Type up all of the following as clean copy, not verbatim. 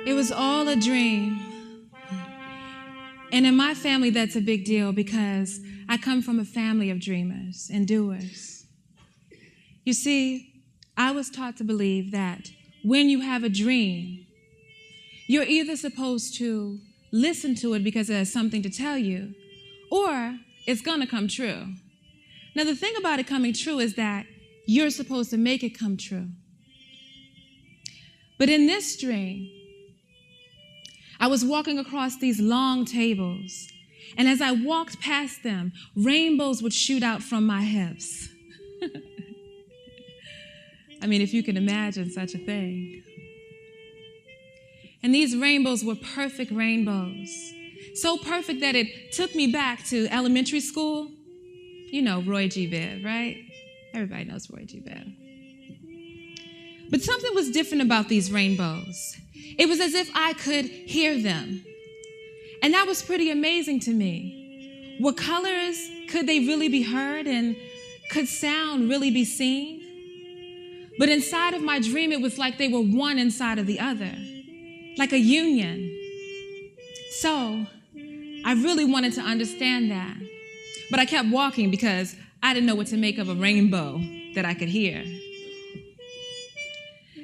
It was all a dream. And in my family, that's a big deal because I come from a family of dreamers and doers. You see, I was taught to believe that when you have a dream, you're either supposed to listen to it because it has something to tell you, or it's going to come true. Now, the thing about it coming true is that you're supposed to make it come true. But in this dream, I was walking across these long tables, and as I walked past them, rainbows would shoot out from my hips. I mean, if you can imagine such a thing. And these rainbows were perfect rainbows, so perfect that it took me back to elementary school. You know, Roy G. Biv, right? Everybody knows Roy G. Biv. But something was different about these rainbows. It was as if I could hear them. And that was pretty amazing to me. Were colors, could they really be heard? And could sound really be seen? But inside of my dream, it was like they were one inside of the other, like a union. So I really wanted to understand that. But I kept walking because I didn't know what to make of a rainbow that I could hear.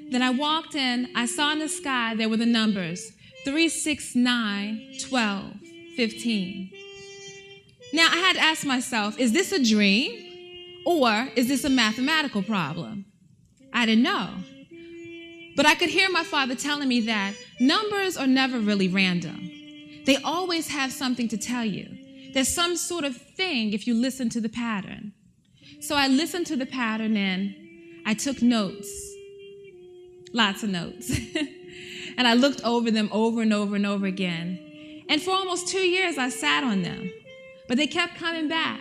Then I walked in, I saw in the sky there were the numbers 3, 6, 9, 12, 15. Now I had to ask myself, is this a dream or is this a mathematical problem? I didn't know. But I could hear my father telling me that numbers are never really random. They always have something to tell you. There's some sort of thing if you listen to the pattern. So I listened to the pattern and I took notes. Lots of notes. And I looked over them over and over and over again. And for almost 2 years, I sat on them. But they kept coming back.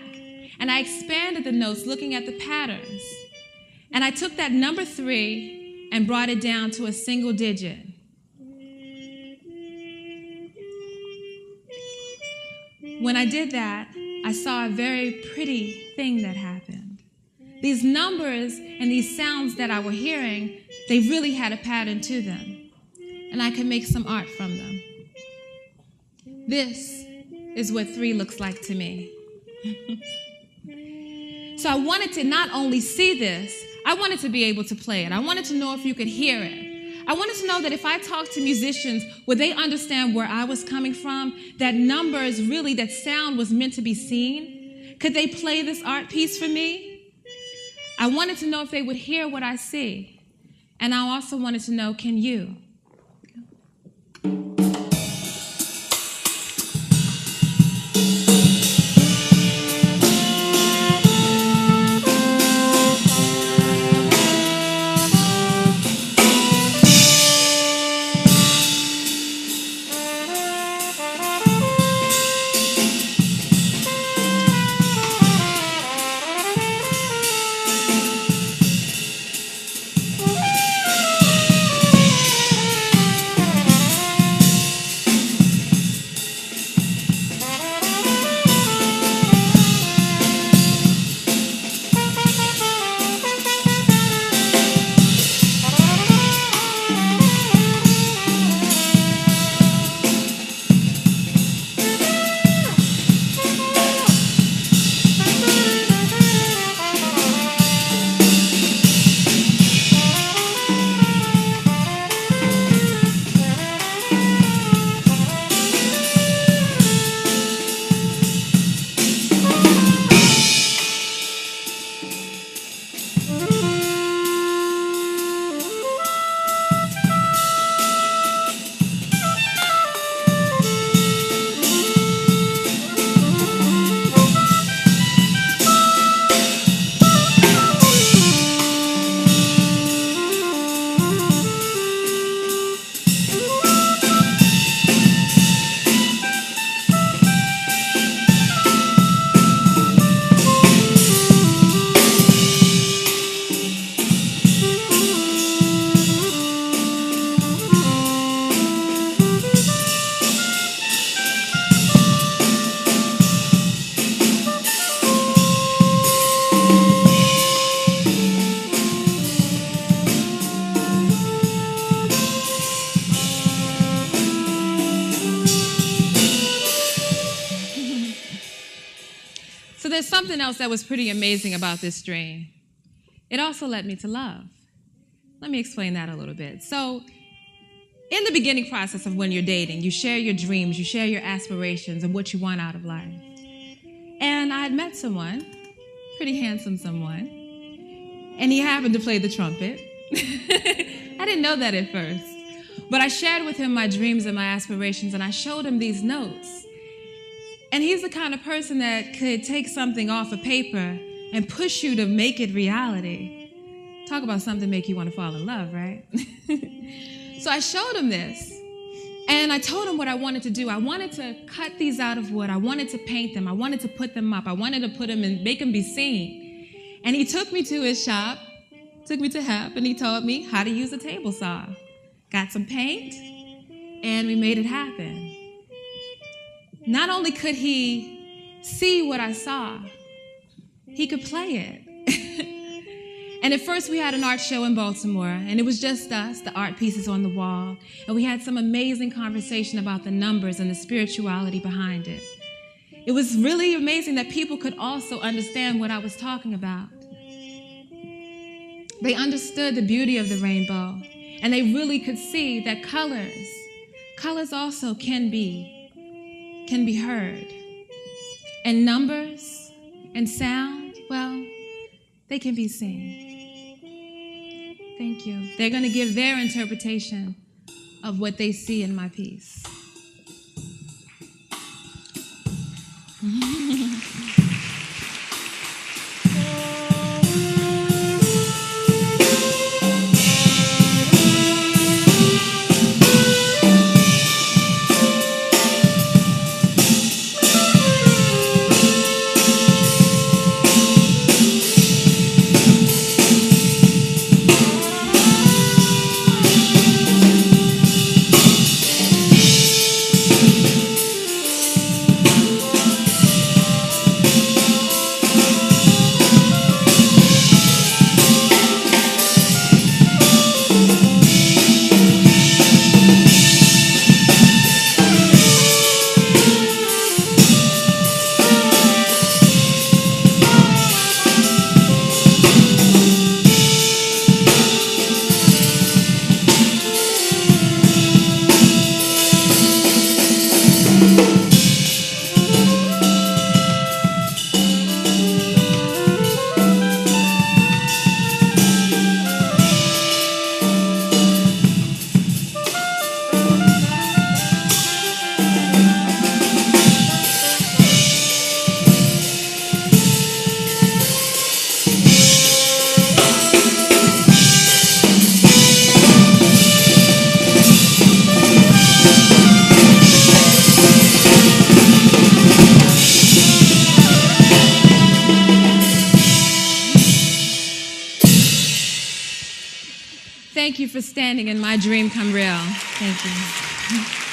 And I expanded the notes looking at the patterns. And I took that number 3 and brought it down to a single digit. When I did that, I saw a very pretty thing that happened. These numbers and these sounds that I were hearing, they really had a pattern to them, and I could make some art from them. This is what 3 looks like to me. So I wanted to not only see this, I wanted to be able to play it. I wanted to know if you could hear it. I wanted to know that if I talked to musicians, would they understand where I was coming from? That numbers, really, that sound was meant to be seen? Could they play this art piece for me? I wanted to know if they would hear what I see. And I also wanted to know, can you? So there's something else that was pretty amazing about this dream. It also led me to love. Let me explain that a little bit. So in the beginning process of when you're dating, you share your dreams, you share your aspirations and what you want out of life. And I had met someone, pretty handsome someone, and he happened to play the trumpet. I didn't know that at first. But I shared with him my dreams and my aspirations, and I showed him these notes. And he's the kind of person that could take something off of paper and push you to make it reality. Talk about something make you want to fall in love, right? So I showed him this, and I told him what I wanted to do. I wanted to cut these out of wood. I wanted to paint them. I wanted to put them up. I wanted to put them and make them be seen. And he took me to his shop, took me to HEP, and he taught me how to use a table saw. Got some paint, and we made it happen. Not only could he see what I saw, he could play it. And at first we had an art show in Baltimore, and it was just us, the art pieces on the wall, and we had some amazing conversation about the numbers and the spirituality behind it. It was really amazing that people could also understand what I was talking about. They understood the beauty of the rainbow, and they really could see that colors also can be heard. And numbers and sound, well, they can be seen. Thank you. They're going to give their interpretation of what they see in my piece. Thank you for standing and my dream come real. Thank you.